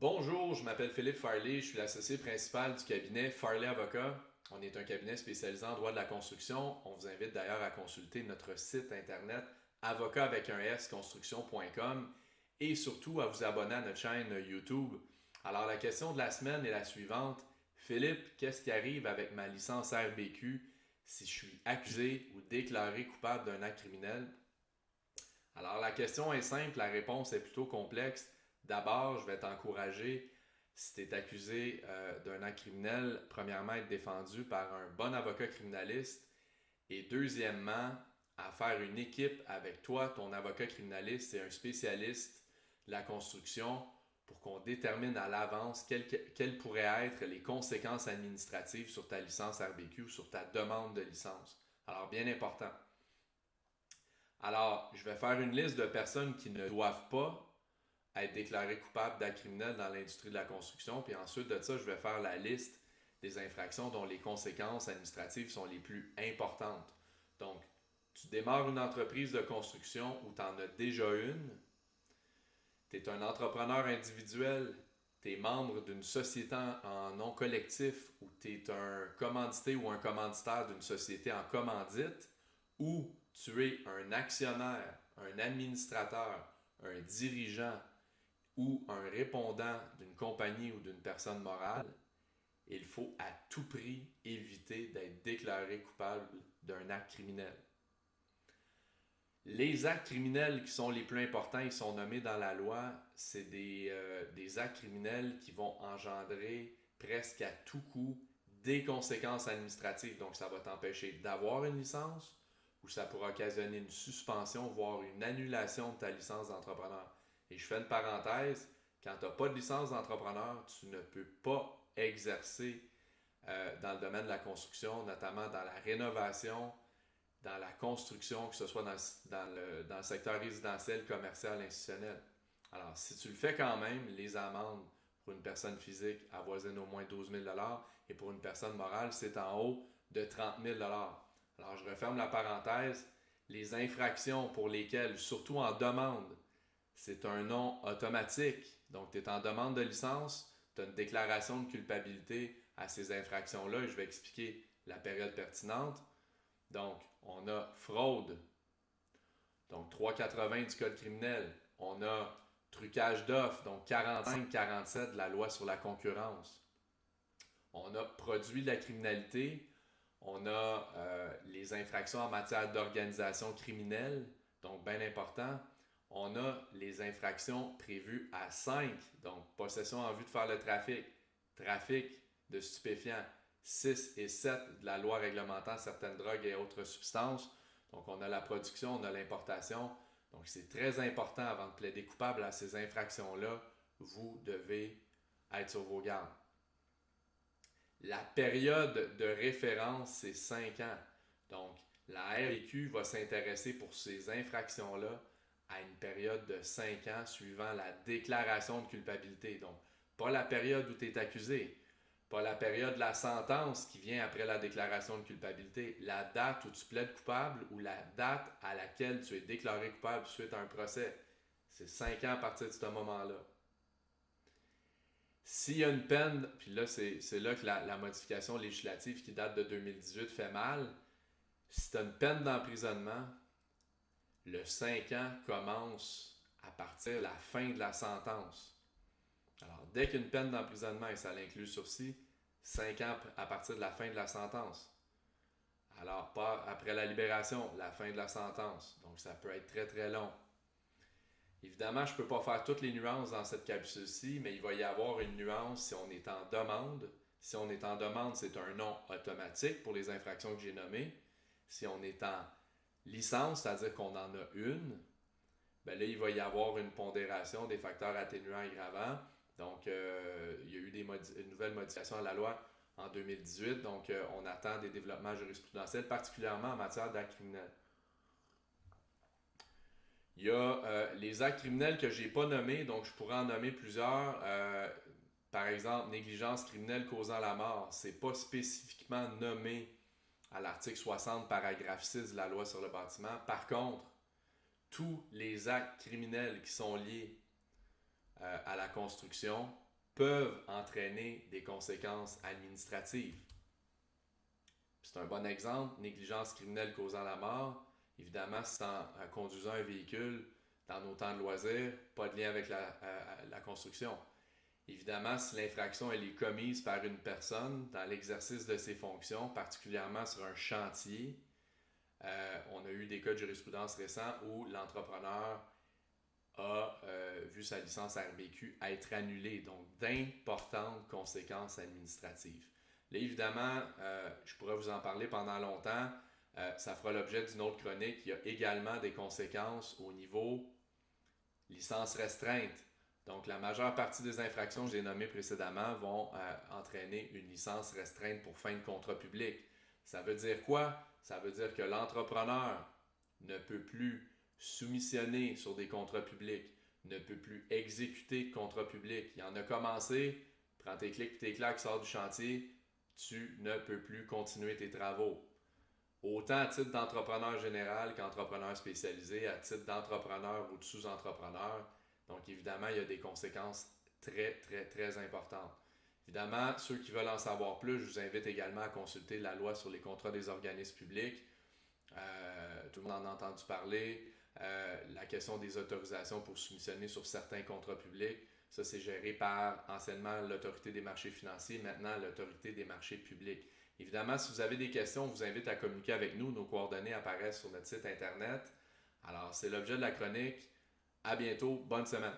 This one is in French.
Bonjour, je m'appelle Philippe Farley, je suis l'associé principal du cabinet Farley Avocat. On est un cabinet spécialisé en droit de la construction. On vous invite d'ailleurs à consulter notre site internet avocat avec un S construction.com et surtout à vous abonner à notre chaîne YouTube. Alors la question de la semaine est la suivante. Philippe, qu'est-ce qui arrive avec ma licence RBQ si je suis accusé ou déclaré coupable d'un acte criminel? Alors la question est simple, la réponse est plutôt complexe. D'abord, je vais t'encourager, si tu es accusé d'un acte criminel, premièrement, être défendu par un bon avocat criminaliste et deuxièmement, à faire une équipe avec toi, ton avocat criminaliste et un spécialiste de la construction pour qu'on détermine à l'avance quelles pourraient être les conséquences administratives sur ta licence RBQ ou sur ta demande de licence. Alors, bien important. Alors, je vais faire une liste de personnes qui ne doivent pas être déclarées coupables d'actes criminels dans l'industrie de la construction. Puis ensuite de ça, je vais faire la liste des infractions dont les conséquences administratives sont les plus importantes. Donc, tu démarres une entreprise de construction ou tu en as déjà une. Tu es un entrepreneur individuel. Tu es membre d'une société en non collectif ou tu es un commandité ou un commanditaire d'une société en commandite ou tu es un actionnaire, un administrateur, un dirigeant ou un répondant d'une compagnie ou d'une personne morale, il faut à tout prix éviter d'être déclaré coupable d'un acte criminel. Les actes criminels qui sont les plus importants, ils sont nommés dans la loi, c'est des actes criminels qui vont engendrer presque à tout coup des conséquences administratives. Donc ça va t'empêcher d'avoir une licence ou ça pourra occasionner une suspension, voire une annulation de ta licence d'entrepreneur. Et je fais une parenthèse, quand tu n'as pas de licence d'entrepreneur, tu ne peux pas exercer dans le domaine de la construction, notamment dans la rénovation, dans la construction, que ce soit dans le secteur résidentiel, commercial, institutionnel. Alors, si tu le fais quand même, les amendes pour une personne physique avoisinent au moins 12 000 et pour une personne morale, c'est en haut de 30 000 Alors, je referme la parenthèse. Les infractions pour lesquelles, surtout en demande, c'est un non automatique. Donc, tu es en demande de licence, tu as une déclaration de culpabilité à ces infractions-là et je vais expliquer la période pertinente. Donc, on a fraude, donc 380 du Code criminel. On a trucage d'offres, donc 45-47 de la loi sur la concurrence. On a produit de la criminalité. On a les infractions en matière d'organisation criminelle, donc bien important. On a les infractions prévues à 5, donc possession en vue de faire le trafic, trafic de stupéfiants, 6 et 7 de la loi réglementant certaines drogues et autres substances. Donc on a la production, on a l'importation. Donc c'est très important avant de plaider coupable à ces infractions-là, vous devez être sur vos gardes. La période de référence, c'est 5 ans. Donc, la REQ va s'intéresser pour ces infractions-là à une période de 5 ans suivant la déclaration de culpabilité. Donc, pas la période où tu es accusé, pas la période de la sentence qui vient après la déclaration de culpabilité, la date où tu plaides coupable ou la date à laquelle tu es déclaré coupable suite à un procès. C'est 5 ans à partir de ce moment-là. S'il y a une peine, puis là, c'est là que la modification législative qui date de 2018 fait mal. Si tu as une peine d'emprisonnement, le 5 ans commence à partir de la fin de la sentence. Alors, dès qu'une peine d'emprisonnement, et ça l'inclut sursis, 5 ans à partir de la fin de la sentence. Alors, pas après la libération, la fin de la sentence. Donc, ça peut être très très long. Évidemment, je ne peux pas faire toutes les nuances dans cette capsule-ci, mais il va y avoir une nuance si on est en demande. Si on est en demande, c'est un non automatique pour les infractions que j'ai nommées. Si on est en licence, c'est-à-dire qu'on en a une, ben là, il va y avoir une pondération des facteurs atténuants et aggravants. Donc, il y a eu une nouvelle modification à la loi en 2018. Donc, on attend des développements jurisprudentiels, particulièrement en matière d'actes criminels. Il y a les actes criminels que je n'ai pas nommés, donc je pourrais en nommer plusieurs. Par exemple, négligence criminelle causant la mort. C'est pas spécifiquement nommé à l'article 60, paragraphe 6 de la loi sur le bâtiment. Par contre, tous les actes criminels qui sont liés à la construction, peuvent entraîner des conséquences administratives. C'est un bon exemple, négligence criminelle causant la mort. Évidemment, c'est en conduisant un véhicule dans nos temps de loisirs, pas de lien avec la construction. Évidemment, si l'infraction elle est commise par une personne dans l'exercice de ses fonctions, particulièrement sur un chantier, on a eu des cas de jurisprudence récents où l'entrepreneur a vu sa licence RBQ être annulée, donc d'importantes conséquences administratives. Là, évidemment, je pourrais vous en parler pendant longtemps. Ça fera l'objet d'une autre chronique. Il y a également des conséquences au niveau licence restreinte. Donc, la majeure partie des infractions que j'ai nommées précédemment vont entraîner une licence restreinte pour fin de contrat public. Ça veut dire quoi? Ça veut dire que l'entrepreneur ne peut plus soumissionner sur des contrats publics, ne peut plus exécuter de contrats publics. Il en a commencé, prends tes clics et tes claques, sors du chantier, tu ne peux plus continuer tes travaux. Autant à titre d'entrepreneur général qu'entrepreneur spécialisé, à titre d'entrepreneur ou de sous-entrepreneur. Donc évidemment, il y a des conséquences très, très, très importantes. Évidemment, ceux qui veulent en savoir plus, je vous invite également à consulter la loi sur les contrats des organismes publics. Tout le monde en a entendu parler. La question des autorisations pour soumissionner sur certains contrats publics, ça c'est géré par anciennement l'autorité des marchés financiers, maintenant l'autorité des marchés publics. Évidemment, si vous avez des questions, on vous invite à communiquer avec nous. Nos coordonnées apparaissent sur notre site internet. Alors, c'est l'objet de la chronique. À bientôt. Bonne semaine.